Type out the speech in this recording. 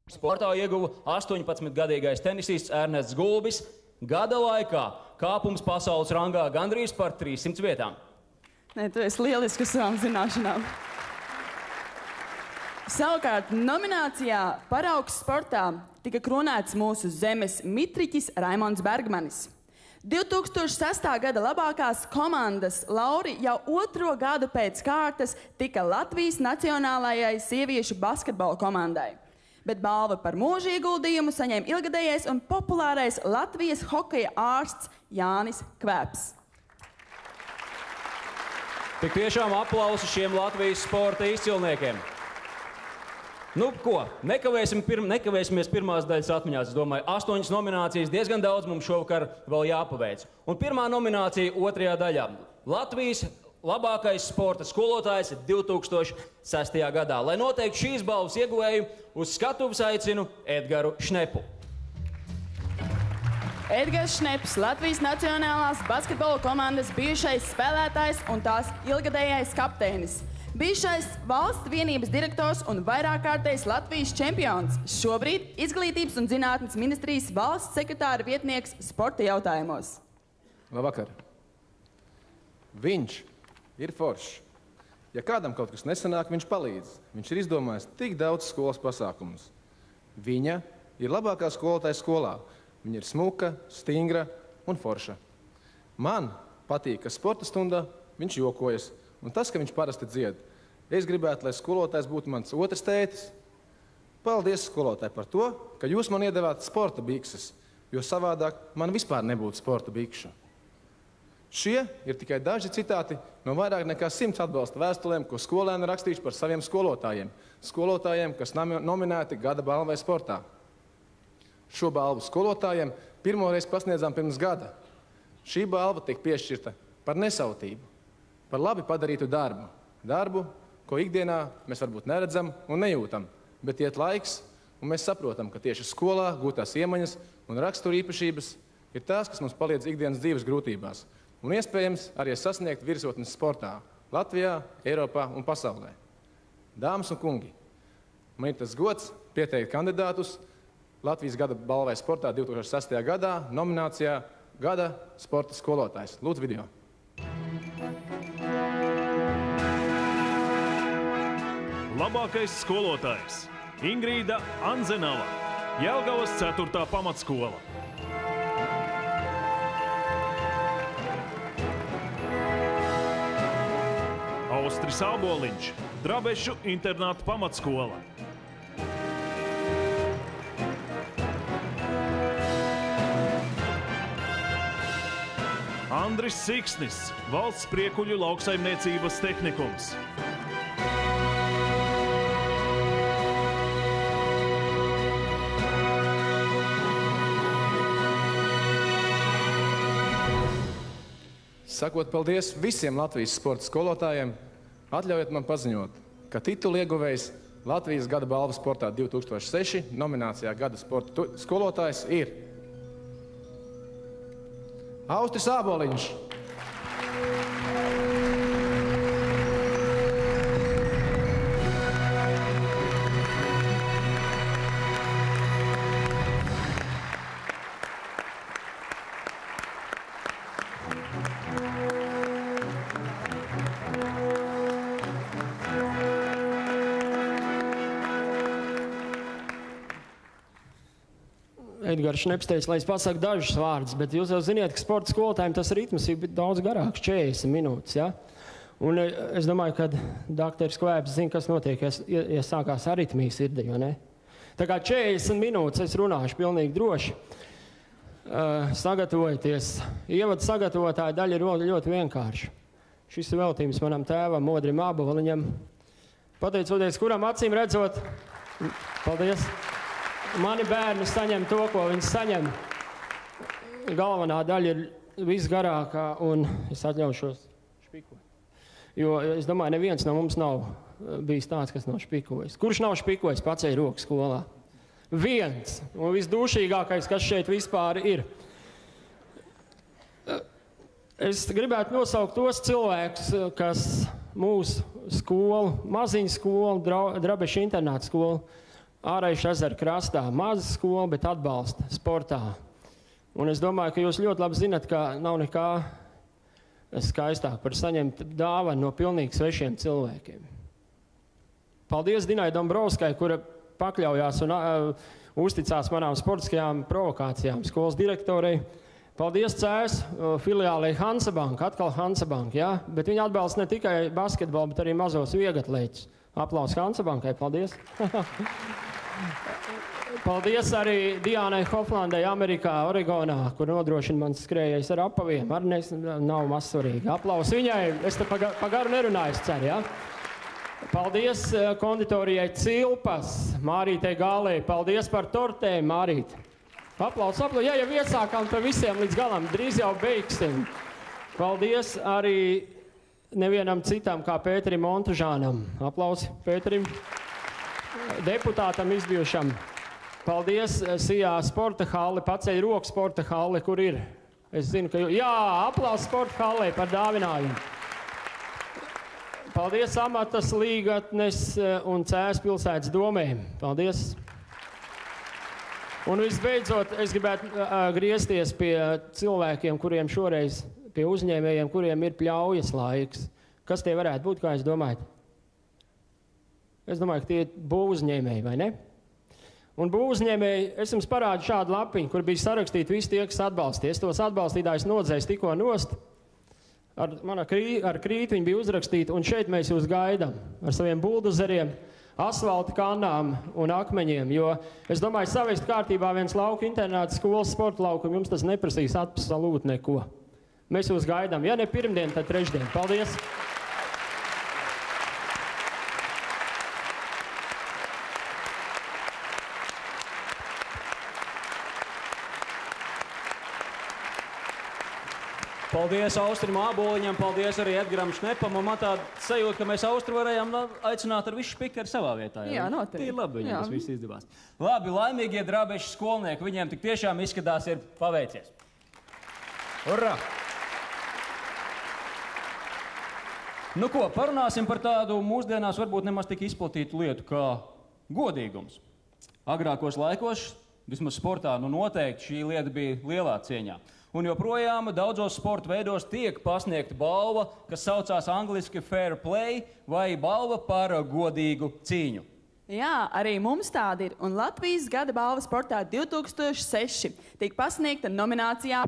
Sportā ieguva 18-gadīgais tenisists Ernests Gulbis. Gada laikā kāpums pasaules rangā gandrīz par 300 vietām. Nē, tu esi lielisks uz savām zināšanām. Savukārt, nominācijā Paraugs sportā tika kronēts mūsu zemes mitriķis Raimonds Bergmanis. 2006. gada labākās komandas lauri jau 2. gadu pēc kārtas tika Latvijas nacionālajai sieviešu basketbola komandai. Bet balvu par mūža ieguldījumu saņēma ilgadējais un populārais Latvijas hokeja ārsts Jānis Kvēps. Tik tiešām aplausi šiem Latvijas sporta izcilniekiem. Nu ko, nekavēsimies pirmās daļas atmiņās. Es domāju, 8 nominācijas, diezgan daudz mums šovakar vēl jāpaveic. Un pirmā nominācija 2. daļā. Latvijas labākais sporta skolotājs 2006. gadā. Lai noteikti šīs balvas ieguvēju, uz skatuves aicinu Edgaru Šnepu. Edgars Šneps, Latvijas nacionālās basketbola komandas bijušais spēlētājs un tās ilgadējais kapteinis. Bijušais valsts vienības direktors un vairākkārtējs Latvijas čempions. Šobrīd Izglītības un zinātnes ministrijas valsts sekretāra vietnieks sporta jautājumos. Labvakar. Viņš ir foršs. Ja kādam kaut kas nesanāk, viņš palīdz. Viņš ir izdomājis tik daudz skolas pasākumus. Viņa ir labākā skolotāja skolā. Viņa ir smuka, stingra un forša. Man patīk, ka sporta stundā viņš jokojas. Un tas, ka viņš parasti dzied. Es gribētu, lai skolotājs būtu mans otrs tētis. Paldies, skolotāji, par to, ka jūs man iedevāt sporta bikses, jo savādāk man vispār nebūtu sporta bikšu. Šie ir tikai daži citāti no vairāk nekā 100 atbalsta vēstulēm, ko skolēni rakstījuši par saviem skolotājiem. Skolotājiem, kas nominēti gada balvai sportā. Šo balvu skolotājiem pirmoreiz pasniedzām pirms gada. Šī balva tiek piešķirta par nesautību, par labi padarītu darbu. Darbu, ko ikdienā mēs varbūt neredzam un nejūtam, bet iet laiks, un mēs saprotam, ka tieši skolā gūtās iemaņas un rakstura īpašības ir tās, kas mums palīdz ikdienas dzīves grūtībās, un iespējams arī sasniegt virsotnes sportā Latvijā, Eiropā un pasaulē. Dāmas un kungi, man ir tas gods pieteikt kandidātus Latvijas gada balvai sportā 2006. gadā nominācijā Gada sporta skolotājs. Lūdzu video. Labākais skolotājs Ingrīda Anzenava, Jelgavas 4. pamatskola. Austris Āboliņš, Drabešu internāta pamatskola. Andris Siksnis, Valsts priekuļu lauksaimniecības tehnikums. Sakot paldies visiem Latvijas sporta skolotājiem, atļaujiet man paziņot, ka titulu ieguvējs Latvijas gada balva sportā 2006 nominācijā Gada sporta skolotājs ir Austris Āboliņš. Edgars Šneps teica, lai es pasaku dažus vārdus, bet jūs jau ziniet, ka sporta skolotājiem tas ritms ir daudz garāks, 40 minūtes. Ja? Un es domāju, ka doktoris Kvēps zina, kas notiek, ja sākās aritmija sirdī, vai ne? Tā kā 40 minūtes es runāšu pilnīgi droši. Sagatavojieties. Ievada sagatavotāja daļa ir ļoti vienkārša. Šis ir veltījums manam tēvam, Modrim Āboliņam. Pateicoties, kuram acīm redzot, paldies, mani bērni saņem to, ko viņi saņem. Galvenā daļa ir visgarākā, un es atļaušos špikot. Jo es domāju, neviens no mums nav bijis tāds, kas nav špikojis. Kurš nav špikojis, pacēj roku skolā? Viens, un visdūšīgākais, kas šeit vispār ir. Es gribētu nosaukt tos cilvēkus, kas mūsu skolu, maziņu skolu, Drabešu internāta skolu, Āraiša ezera krastā. Maza skola, bet atbalsta sportā. Un es domāju, ka jūs ļoti labi zinat, ka nav nekā skaistāk par saņemt dāvanu no pilnīgi svešiem cilvēkiem. Paldies Dinai Dombrovskai, kura pakļaujās un uzticās manām sportiskajām provokācijām skolas direktorei. Paldies Cēs filiālei Hansabank, atkal Hansabank, ja? Bet viņi atbalsta ne tikai basketbolu, bet arī mazos vieglatlēķus. Aplaus Hansabankai, paldies! Paldies arī Diānai Hoflandai Amerikā, Oregonā, kur nodrošina mans skrējējs ar apaviem. Arī nav mazsvarīgi. Aplaus viņai, es te pagaru nerunāju, es ceru, ja? Paldies konditorijai Cilpas, Mārītei Gālei. Paldies par tortēm, Mārīt. Aplaus, aplaus. Ja jau iesākām par visiem līdz galam, drīz jau beigsim. Paldies arī nevienam citam kā Pēterim Montužānam. Aplaus Pēterim. Deputātam izbijušam. Paldies Sijā sporta halli, paceļ roku sporta halli, kur ir. Es zinu, ka jā, aplaus sporta hallei par dāvinājumu. Paldies Amatas līgatnes un Cēs pilsētas domēm. Paldies. Un visbeidzot, es gribētu griezties pie cilvēkiem, kuriem šoreiz, pie uzņēmējiem, kuriem ir pļaujas laiks. Kas tie varētu būt, kā jūs domājat? Es domāju, ka tie ir būvuzņēmēji, vai ne? Un būvuzņēmēji, es jums parādu šādu lapiņu, kur bija sarakstīti visi tie, kas atbalsties. Tos atbalstītājus nodzēs tikko nost. Ar krītu viņi bija uzrakstīti, un šeit mēs jūs gaidām ar saviem buldozeriem, asfalta kannām un akmeņiem, jo es domāju, savest kārtībā viens lauku internāta skolas sporta lauku, jums tas neprasīs absolūti neko. Mēs jūs gaidām, ja ne pirmdien, tad trešdien. Paldies! Paldies Austrim Āboliņam, paldies arī Edgaram Šnepam. Un man tāda sajūta, ka mēs Austru varējām aicināt ar visu špikeri savā vietā. Jā, noteikti. Tī labi, viņam tas viss izdevās. Labi, laimīgie drābeši skolnieki, viņiem tik tiešām izskatās ir paveicies. Urā! Nu ko, parunāsim par tādu mūsdienās varbūt nemaz tik izplatītu lietu kā godīgums. Agrākos laikos, vismaz sportā, nu noteikti šī lieta bija lielā cieņā. Un joprojām daudzos sporta veidos tiek pasniegta balva, kas saucās angliski fair play vai balva par godīgu cīņu. Jā, arī mums tāda ir. Un Latvijas gada balva sportā 2006 tiek pasniegta nominācijā